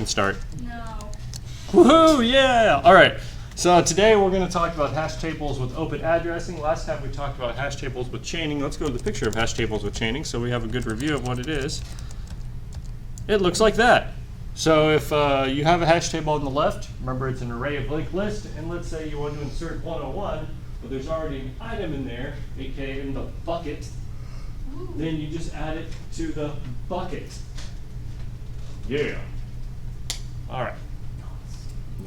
can start. No. Woohoo! Yeah! All right. So today we're going to talk about hash tables with open addressing. Last time we talked about hash tables with chaining. Let's go to the picture of hash tables with chaining so we have a good review of what it is. It looks like that. So if you have a hash table on the left, remember it's an array of linked list, and let's say you want to insert 101, but there's already an item in there, aka in the bucket, then you just add it to the bucket. Yeah. All right.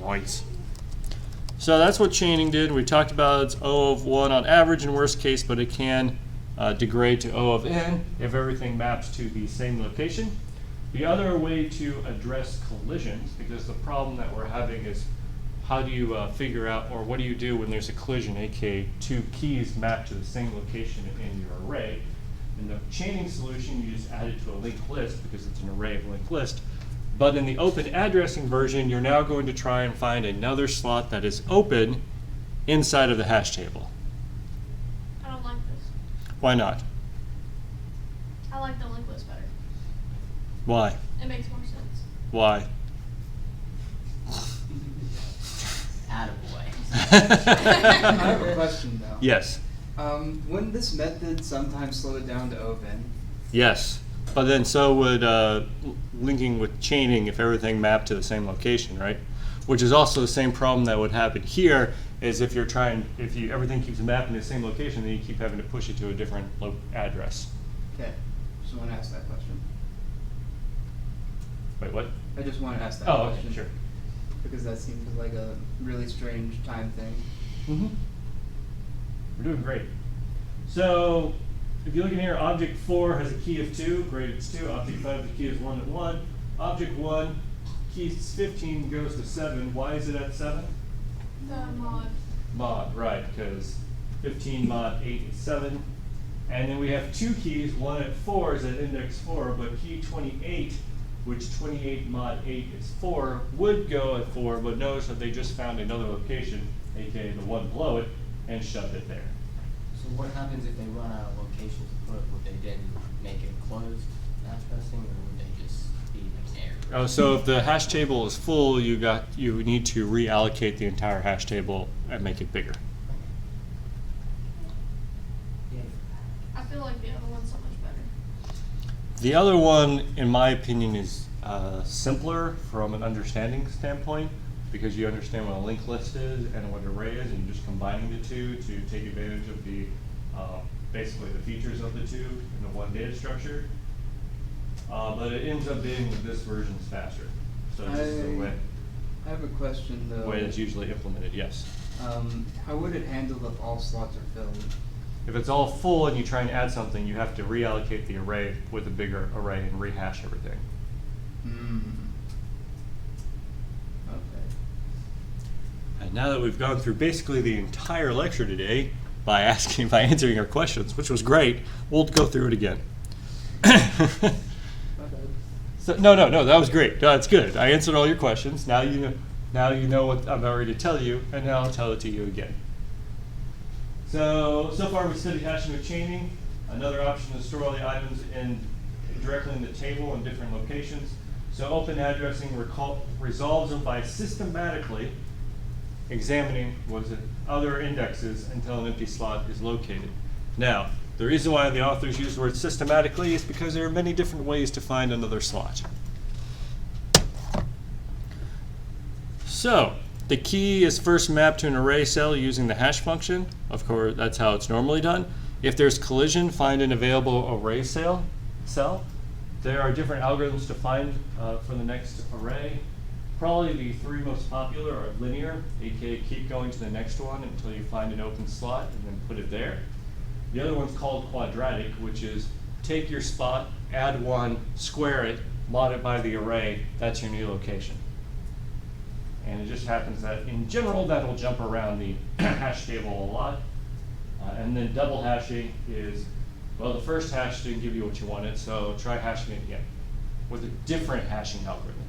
Nice. So that's what chaining did. We talked about it's O of 1 on average in worst case, but it can degrade to O of n if everything maps to the same location. The other way to address collisions, because the problem that we're having is how do you figure out, or what do you do when there's a collision, aka two keys map to the same location in your array. In the chaining solution, you just add it to a linked list because it's an array of linked list. But in the open addressing version, you're now going to try and find another slot that is open inside of the hash table. I don't like this. Why not? I like the linked list better. Why? It makes more sense. Why? Attaboy. I have a question though. Yes. Wouldn't this method sometimes slow it down to open? Yes. But then so would linking with chaining if everything mapped to the same location, right? Which is also the same problem that would happen here is if you're trying, everything keeps mapping to the same location, then you keep having to push it to a different address. Okay, just want to ask that question. Wait, what? I just want to ask that Oh, question. okay, sure. Because that seems like a really strange time thing. Mm-hmm. We're doing great. So if you look in here, object 4 has a key of 2, great, it's 2. Object 5, the key is 1 at 1. Object 1, key 15 goes to 7. Why is it at 7? The mod. Mod, right, because 15 mod 8 is 7. And then we have two keys, one at 4 is at index 4, but key 28, which 28 mod 8 is 4, would go at 4, but notice that they just found another location, aka the one below it, and shoved it there. So what happens if they run out of locations to put? Would they then make it closed hash testing, or would they just be like an error? Oh, so if the hash table is full, you need to reallocate the entire hash table and make it bigger. I feel like the other one's so much better. The other one, in my opinion, is simpler from an understanding standpoint because you understand what a linked list is and what an array is, and you're just combining the two to take advantage of the basically the features of the two in the one data structure. But it ends up being that this version is faster. So this is the way. I have a question though. The way it's usually implemented, yes. How would it handle if all slots are filled? If it's all full and you try and add something, you have to reallocate the array with a bigger array and rehash everything. Okay. And now that we've gone through basically the entire lecture today by answering our questions, which was great, we'll go through it again. My bad. No, that was great. No, that's good. I answered all your questions. Now you know what I'm already to tell you, and now I'll tell it to you again. So far we studied hashing with chaining. Another option is store all the items directly in the table in different locations. So open addressing resolves them by systematically examining other indexes until an empty slot is located. Now, the reason why the authors use the word systematically is because there are many different ways to find another slot. So, the key is first mapped to an array cell using the hash function. Of course, that's how it's normally done. If there's collision, find an available array cell. There are different algorithms to find for the next array. Probably the three most popular are linear, aka keep going to the next one until you find an open slot and then put it there. The other one's called quadratic, which is take your spot, add one, square it, mod it by the array, that's your new location. And it just happens that in general that'll jump around the hash table a lot. And then double hashing is, well, the first hash didn't give you what you wanted, so try hashing it again with a different hashing algorithm.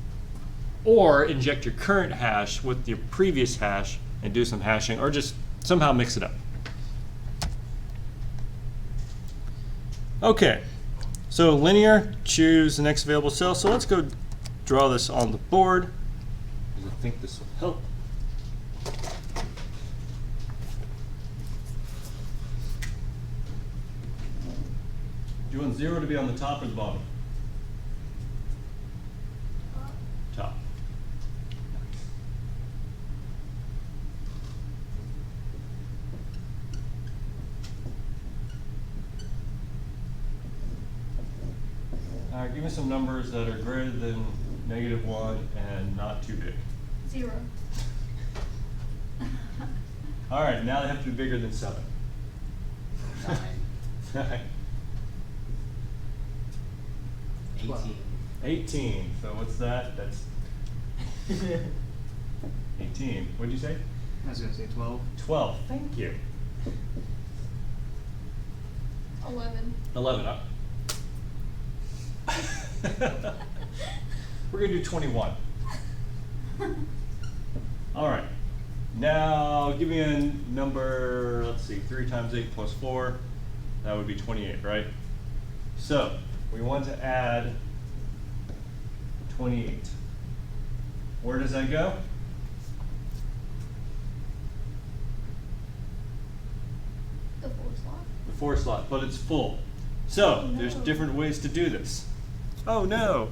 Or inject your current hash with your previous hash and do some hashing, or just somehow mix it up. Okay, so linear, choose the next available cell. So let's go draw this on the board, because I think this will help. Do you want 0 to be on the top or the bottom? Top. All right, give me some numbers that are greater than -1 and not too big. 0. All right, now they have to be bigger than 7. 9. 18. 18. So what's that? That's 18. What'd you say? I was gonna say 12. 12. Thank you. 11. 11 up. We're going to do 21. All right. Now, give me a number, let's see, 3 times 8 plus 4. That would be 28, right? So, we want to add 28. Where does that go? The 4 slot. The 4 slot, but it's full. So, Oh, there's no. different ways to do this. Oh no!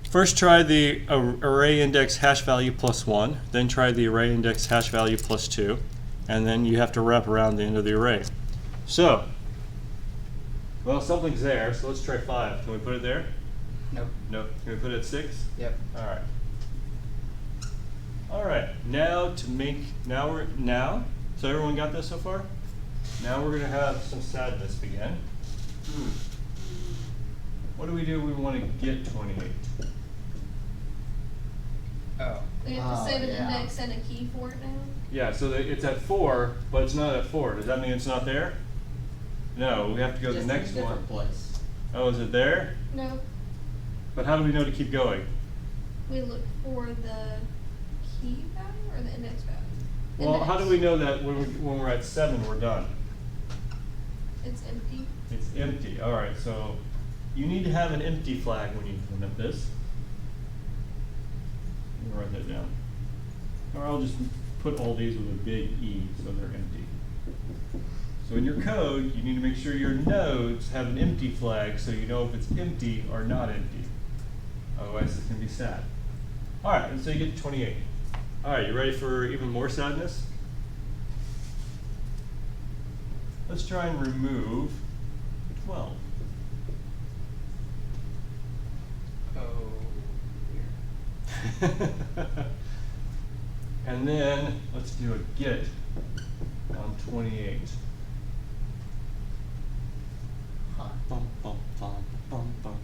First try the array index hash value plus 1, then try the array index hash value plus 2, and then you have to wrap around the end of the array. So, well, something's there, so let's try 5. Can we put it there? Nope. Nope. Can we put it at 6? Yep. All right. All right. Now to make so everyone got this so far? Now we're going to have some sadness begin. What do? We want to get 28. Oh. We have to Oh, save an yeah. index and a key for it now. Yeah, so it's at 4, but it's not at 4. Does that mean it's not there? No, we have to go to Just the in a next one. different place. Oh, is it there? No, But how do we know to keep going? we look for the key value or the index value. Well, how do Index. we know that when we're at 7, we're done? It's empty. It's empty. All right, so you need to have an empty flag when you implement this. Let me write that down. Or I'll just put all these with a big E so they're empty. So in your code, you need to make sure your nodes have an empty flag so you know if it's empty or not empty. Otherwise, it's going to be sad. All right, and so you get to 28. All right, you ready for even more sadness? Let's try and remove 12. Oh. Weird. And then let's do a get on 28. Huh. Bum, bum, bum, bum, bum,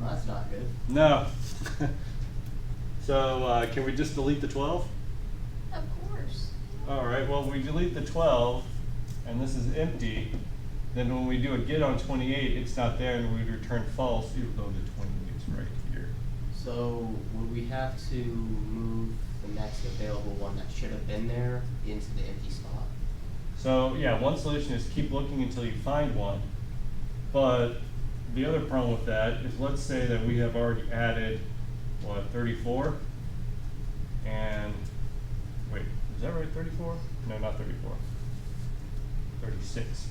Well, that's not good. No. So can we just delete the 12? Of course. All right, well, we delete the 12, and this is empty. Then when we do a get on 28, it's not there, and we return false, even though the 28 is right here. So would we have to move the next available one that should have been there into the empty spot? So yeah, one solution is keep looking until you find one. But the other problem with that is, let's say that we have already added, what, 34? And, wait, is that right, 34? No, not 34. 36.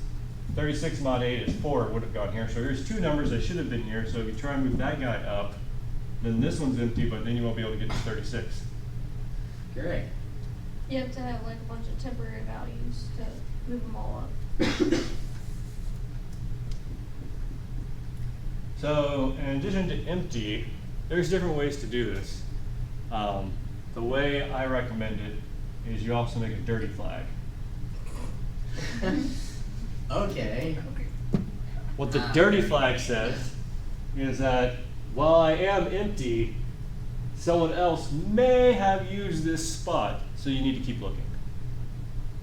36 mod 8 is 4, it would have gone here. So here's 2 numbers that should have been here. So if you try and move that guy up, then this one's empty, but then you won't be able to get to 36. Great. You have to have like a bunch of temporary values to move them all up. So in addition to empty, there's different ways to do this. The way I recommend it is you also make a dirty flag. Okay. What the dirty flag says is that while I am empty, someone else may have used this spot, so you need to keep looking.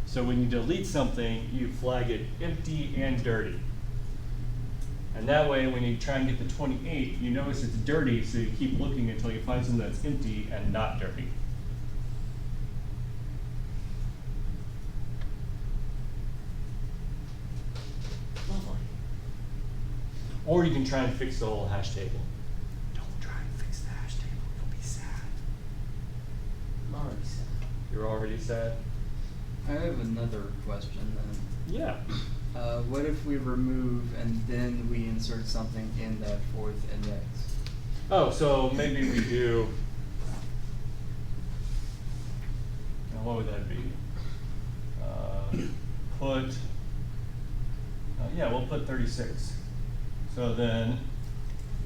So when you delete something, you flag it empty and dirty. And that way, when you try and get to 28, you notice it's dirty, so you keep looking until you find something that's empty and not dirty. Lovely. Or you can try and fix the whole hash table. Don't try and fix the hash table, you'll be sad. I'm already sad. You're already sad? I have another question then. Yeah. What if we remove and then we insert something in that fourth index? Oh, so maybe we do, now what would that be? Yeah, we'll put 36. So then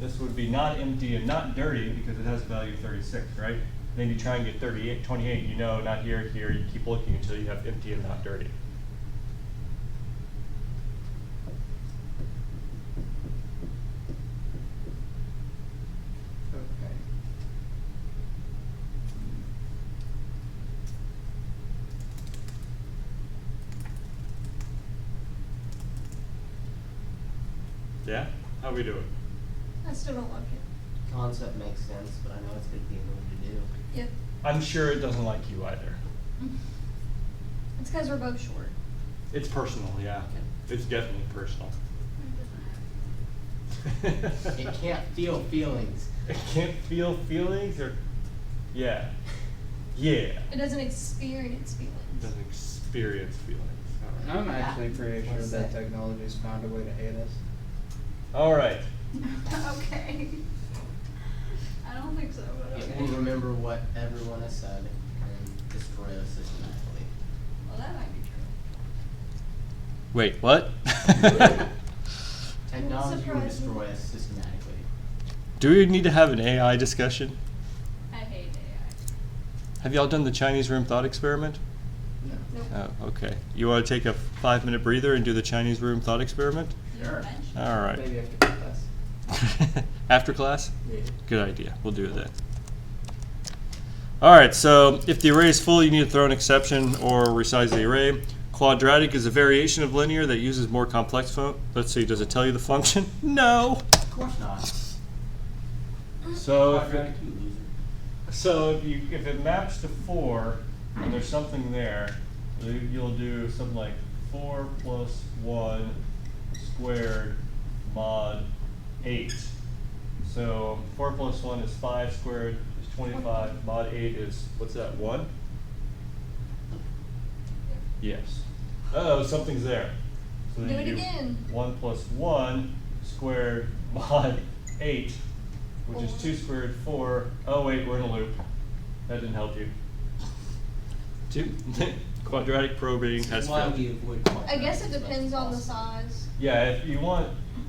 this would be not empty and not dirty because it has a value of 36, right? Then you try and get 38, 28, you know, not here, here, you keep looking until you have empty and not dirty. Okay. Yeah? How we doing? I still don't like it. Concept makes sense, but I know it's gonna be hard to do. Yeah. I'm sure it doesn't like you either. It's because we're both short. It's personal, yeah. It's definitely personal. It can't feel feelings. It can't feel feelings or, yeah. Yeah. It doesn't experience It feelings. doesn't experience feelings. All right. I'm actually pretty sure What's that that? technology's found a way to hate us. All right. Okay. I don't think so, but It okay. will remember what everyone has said and destroy us systematically. Well, that might be true. Wait, what? Technology will surprise me. destroy us systematically. Do we need to have an AI discussion? I hate AI. Have y'all done the Chinese room thought experiment? No. Nope. Oh, okay. You want to take a 5-minute breather and do the Chinese room thought experiment? You Sure. mentioned. All right. Maybe after class. After class? Yeah. Good idea. We'll do that. All right, so if the array is full, you need to throw an exception or resize the array. Quadratic is a variation of linear that uses more complex Let's see, does it tell you the function? No. Of course not. So Quadratic, you loser. So if it maps to 4 and there's something there, you'll do something like 4 plus 1 squared mod 8. So 4 plus 1 is 5 squared is 25. Mod 8 is, what's that, 1? Yes. Oh, something's there. So Do then it you again. 1 plus 1 squared mod 8, which is 2 squared 4. Oh wait, we're in a loop. That didn't help you. Quadratic probing has Why failed. would you avoid I quadratic guess it as much depends as on the possible? size. Yeah,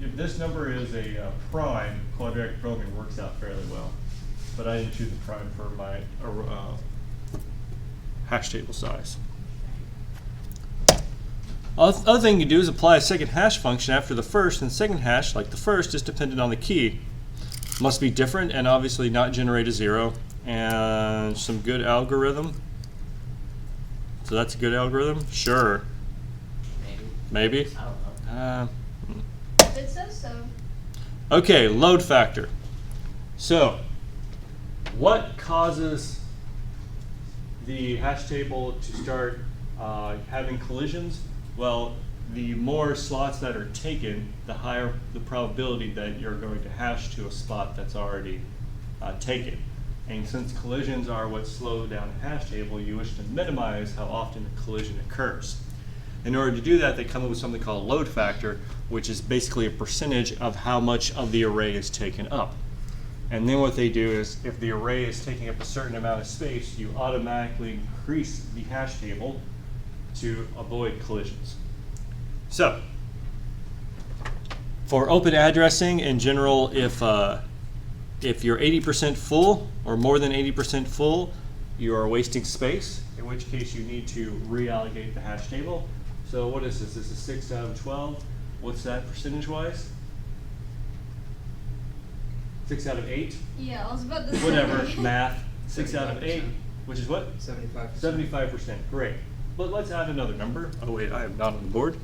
if this number is a prime, quadratic probing works out fairly well. But I didn't choose a prime for my hash table size. Other thing you do is apply a second hash function after the first, and the second hash, like the first, is dependent on the key. Must be different and obviously not generate a 0. And some good algorithm. So that's a good algorithm? Sure. Maybe. Maybe? I don't know. It says so. Okay, load factor. So, what causes the hash table to start having collisions? Well, the more slots that are taken, the higher the probability that you're going to hash to a spot that's already taken. And since collisions are what slow down a hash table, you wish to minimize how often a collision occurs. In order to do that, they come up with something called load factor, which is basically a percentage of how much of the array is taken up. And then what they do is, if the array is taking up a certain amount of space, you automatically increase the hash table to avoid collisions. So, for open addressing in general, if you're 80% full or more than 80% full, you are wasting space, in which case you need to reallocate the hash table. So what is this? This is 6 out of 12. What's that percentage-wise? 6 out of 8? Yeah, I was about to say. Whatever, math. 6 out of 8, 75%. which is what? 75%. 75%, great. But let's add another number. Oh wait, I am not on the board.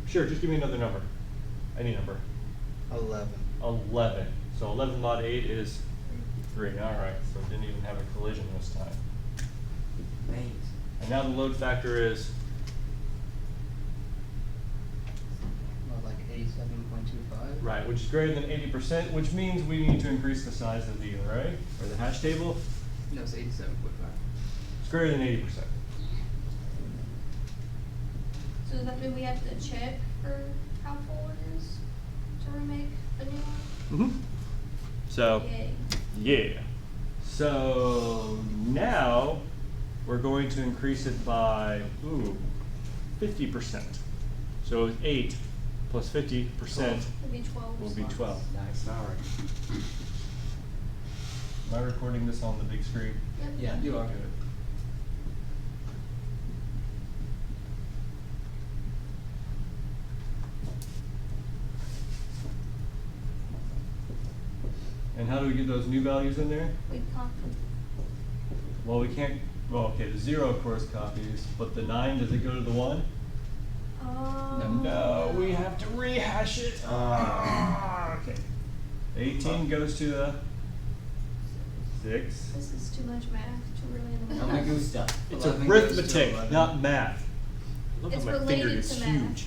Sure, just give me another number. Any number. 11. 11. So 11 mod 8 is 3. All right, so it didn't even have a collision this time. Thanks. And now the load factor is 7.25. Right, which is greater than 80%, which means we need to increase the size of the array, or the hash table. No, it's 87.5. It's greater than 80%. So does that mean we have to check for how full it is to remake a new one? Mm-hmm. So, Yay. yeah. So now we're going to increase it by 50%. So 8 plus 50% It'd be 12. will be 12. Nice, alright. Am I recording this on the big screen? Yep. Yeah. You are. Good. And how do we get those new values in there? We copy. Well, we can't, well, okay, the 0 of course copies, but the 9, does it go to the 1? No, we have to rehash it. Okay. The 18 goes to the 6. This is too much math to really in the I'm gonna go stuff. It's 11 goes to arithmetic, 11. not math. Look It's at my related finger, it's to math. huge.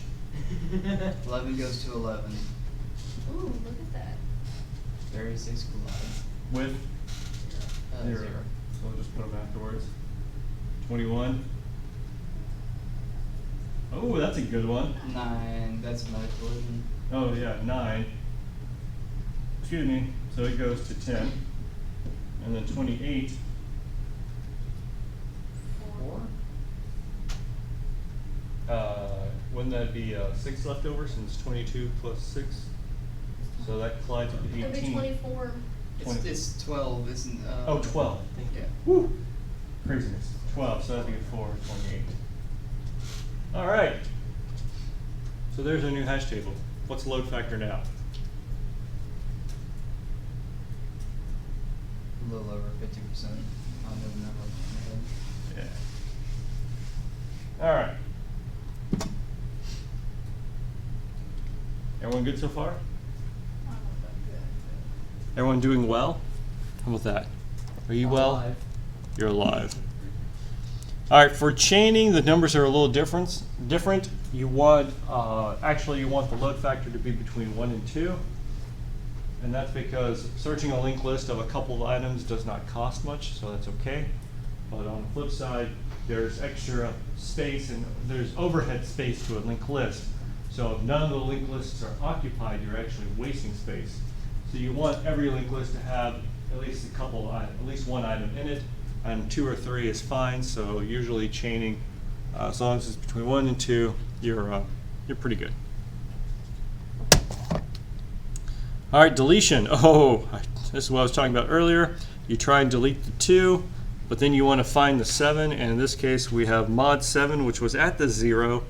11 goes to 11. Ooh, look at that. 36 collides. With 0. 0. So we'll just put them afterwards. 21. Oh, that's a good one. 9, that's another collision. Oh yeah, 9. Excuse me. So it goes to 10. And then 28. 4? Wouldn't that be 6 left over since 22 plus 6? So that collides with It'd 18. be 24. It's 12, isn't Oh, 12. Yeah. Woo! Craziness. 12, so that'd be 4, 28. All right. So there's our new hash table. What's the load factor now? A little over 50%. I don't know the number off my head. Yeah. All right. Everyone good so far? Everyone doing well? How about that? Are you well? Alive. You're alive. All right, for chaining, the numbers are a little different. You want, actually you want the load factor to be between 1 and 2. And that's because searching a linked list of a couple of items does not cost much, so that's okay. But on the flip side, there's extra space and there's overhead space to a linked list. So if none of the linked lists are occupied, you're actually wasting space. So you want every linked list to have at least a couple, at least one item in it, and 2 or 3 is fine. So usually chaining, as long as it's between 1 and 2, you're pretty good. All right, deletion. Oh, this is what I was talking about earlier. You try and delete the 2, but then you want to find the 7, and in this case we have mod 7, which was at the 0,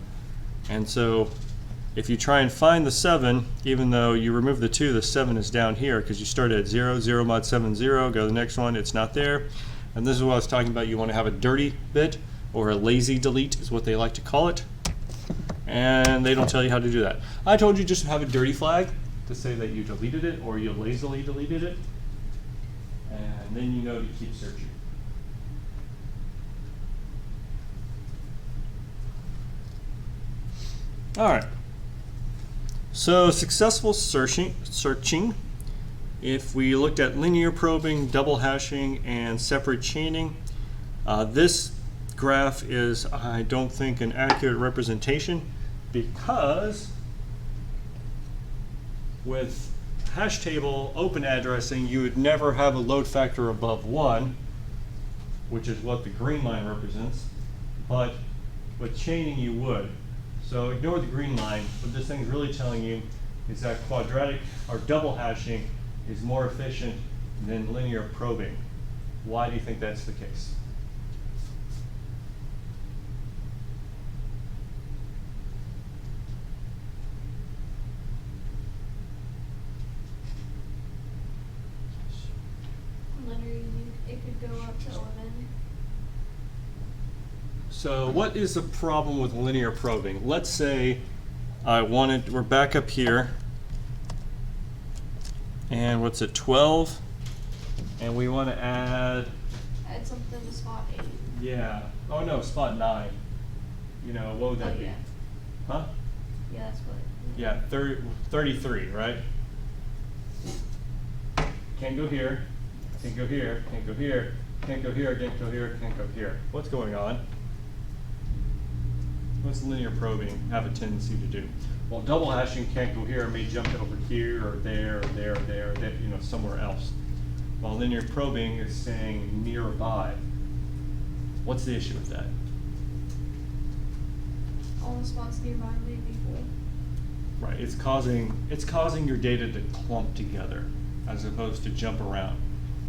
and so if you try and find the 7, even though you remove the 2, the 7 is down here because you started at 0, 0 mod 7, 0, go to the next one, it's not there. And this is what I was talking about. You want to have a dirty bit, or a lazy delete is what they like to call it. And they don't tell you how to do that. I told you just to have a dirty flag to say that you deleted it or you lazily deleted it. And then you know to keep searching. All right. So successful searching. If we looked at linear probing, double hashing, and separate chaining, this graph is, I don't think, an accurate representation because with hash table open addressing, you would never have a load factor above 1, which is what the green line represents, but with chaining you would. So ignore the green line. What this thing's really telling you is that quadratic or double hashing is more efficient than linear probing. Why do you think that's the case? Linear, it could go up to 11. So what is the problem with linear probing? Let's say we're back up here, and what's it, 12, and we want to add, something to spot 8. yeah, oh no, spot 9. You know, what would that Oh, be? yeah. Huh? Yeah, that's what. yeah, 33, right? Can't go here, can't go here, can't go here, can't go here, can't go here, can't go here. What's going on? What's linear probing have a tendency to do? Well, double hashing can't go here, it may jump over here or there or there or there, or there, you know, somewhere else. While linear probing is saying nearby. What's the issue with that? All the spots nearby may be full. Right, it's causing your data to clump together as opposed to jump around.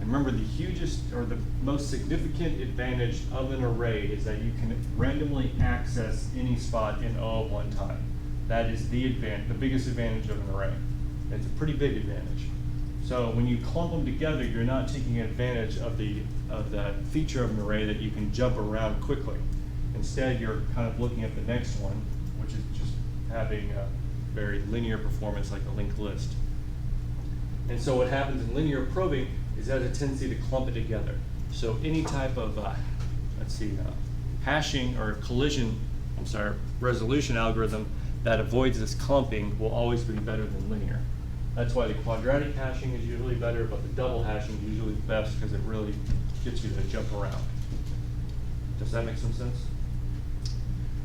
And remember, the hugest or the most significant advantage of an array is that you can randomly access any spot in O at one time. That is the biggest advantage of an array. It's a pretty big advantage. So when you clump them together, you're not taking advantage of that feature of an array that you can jump around quickly. Instead, you're kind of looking at the next one, which is just having a very linear performance like a linked list. And so what happens in linear probing is it has a tendency to clump it together. So any type of, hashing or resolution algorithm that avoids this clumping will always be better than linear. That's why the quadratic hashing is usually better, but the double hashing is usually the best because it really gets you to jump around. Does that make some sense?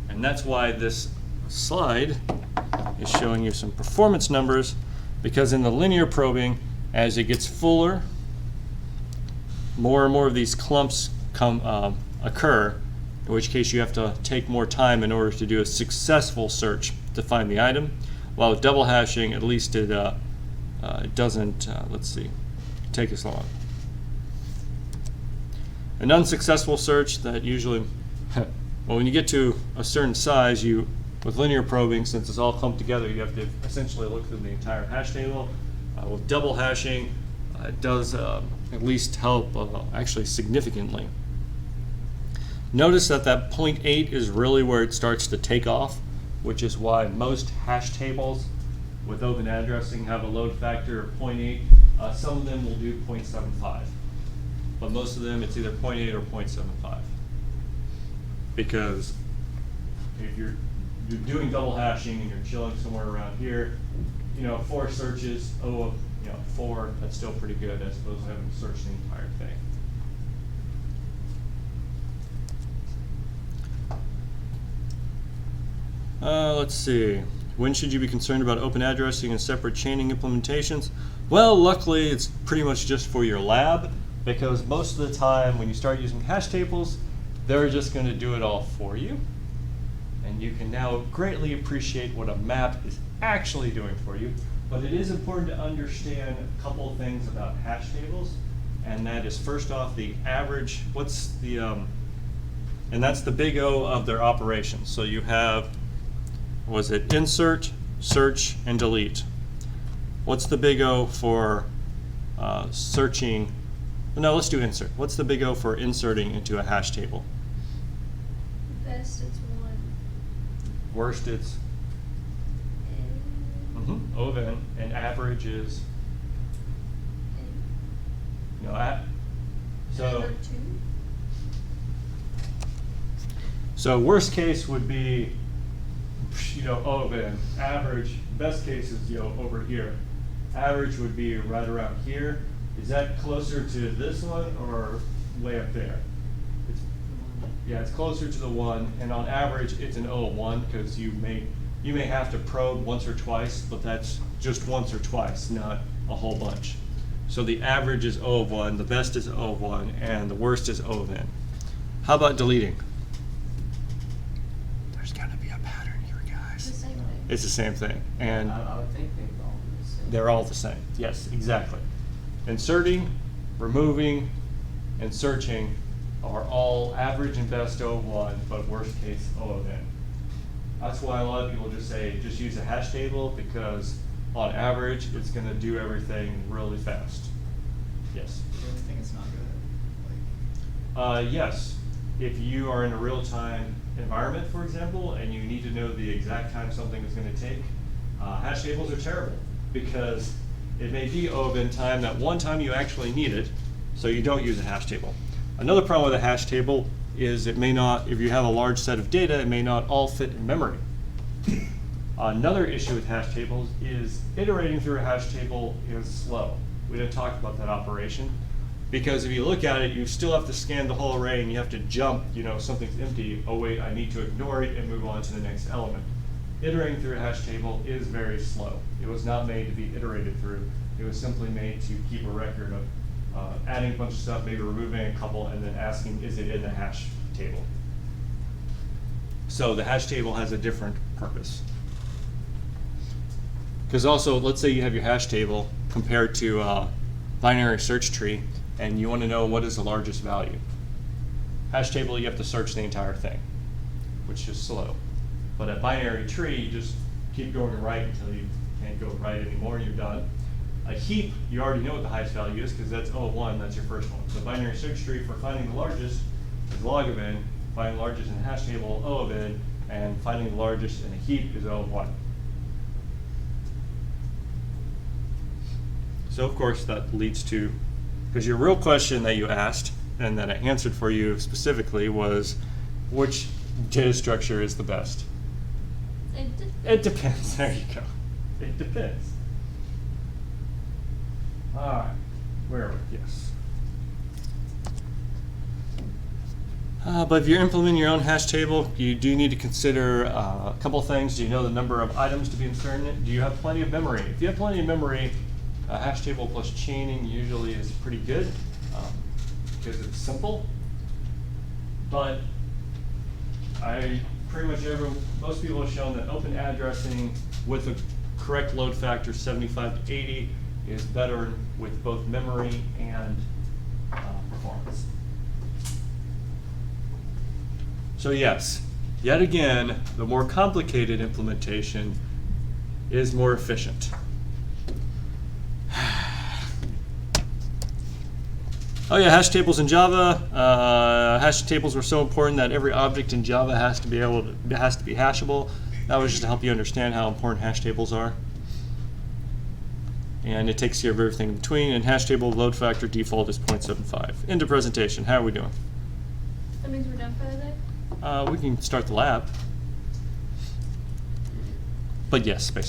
And that's why this slide is showing you some performance numbers, because in the linear probing, as it gets fuller, more and more of these clumps occur, in which case you have to take more time in order to do a successful search to find the item. While with double hashing, at least it doesn't, take as long. An unsuccessful search that usually, well, when you get to a certain size, with linear probing, since it's all clumped together, you have to essentially look through the entire hash table. With double hashing, it does at least help actually significantly. Notice that 0.8 is really where it starts to take off, which is why most hash tables with open addressing have a load factor of 0.8. Some of them will do 0.75, but most of them it's either 0.8 or 0.75. Because if you're doing double hashing and you're chilling somewhere around here, 4 searches, 4, that's still pretty good as opposed to having to search the entire thing. Let's see. When should you be concerned about open addressing and separate chaining implementations? Well, luckily it's pretty much just for your lab, because most of the time when you start using hash tables, they're just going to do it all for you. And you can now greatly appreciate what a map is actually doing for you. But it is important to understand a couple of things about hash tables, and that is first off the average, and that's the big O of their operations. So you have, insert, search, and delete. What's the big O for searching? No, let's do insert. What's the big O for inserting into a hash table? Best it's 1. Worst it's O of n, and average is Number 2. So worst case would be O of n. Average, best case is over here. Average would be right around here. Is that closer to this one or way up there? It's closer to the 1, and on average it's an O of 1 because you may have to probe once or twice, but that's just once or twice, not a whole bunch. So the average is O of 1, the best is O of 1, and the worst is O of n. How about deleting? There's got to be a pattern here, guys. The same thing. It's the same thing, and I would think they would all be the same. they're all the same. Yes, exactly. Inserting, removing, and searching are all average and best O of 1, but worst case O of n. That's why a lot of people just say, just use a hash table, because on average, it's going to do everything really fast. Yes? Do you really think it's not good? Yes. If you are in a real-time environment, for example, and you need to know the exact time something is going to take, hash tables are terrible, because it may be O of n time that one time you actually need it, so you don't use a hash table. Another problem with a hash table is it may not, if you have a large set of data, it may not all fit in memory. Another issue with hash tables is iterating through a hash table is slow. We didn't talk about that operation. Because if you look at it, you still have to scan the whole array and you have to jump, something's empty. Oh wait, I need to ignore it and move on to the next element. Iterating through a hash table is very slow. It was not made to be iterated through. It was simply made to keep a record of adding a bunch of stuff, maybe removing a couple, and then asking, is it in the hash table? So the hash table has a different purpose. Because also, let's say you have your hash table compared to a binary search tree, and you want to know what is the largest value. Hash table, you have to search the entire thing, which is slow. But a binary tree, you just keep going right until you can't go right anymore and you're done. A heap, you already know what the highest value is because that's O of 1, that's your first one. So binary search tree for finding the largest is log of n, finding the largest in a hash table, O of n, and finding the largest in a heap is O of 1. So of course that leads to, because your real question that you asked and that I answered for you specifically was, which data structure is the best? It depends. There you go. It depends. All right. Where are we? Yes. But if you're implementing your own hash table, you do need to consider a couple things. Do you know the number of items to be inserted in it? Do you have plenty of memory? If you have plenty of memory, a hash table plus chaining usually is pretty good because it's simple. But most people have shown that open addressing with a correct load factor 75 to 80 is better with both memory and performance. So yes, yet again, the more complicated implementation is more efficient. Oh yeah, hash tables in Java. Hash tables were so important that every object in Java has to be hashable. That was just to help you understand how important hash tables are. And it takes care of everything in between. And hash table load factor default is 0.75. Into presentation. How are we doing? That means we're done for the day? We can start the lab. But yes, basically.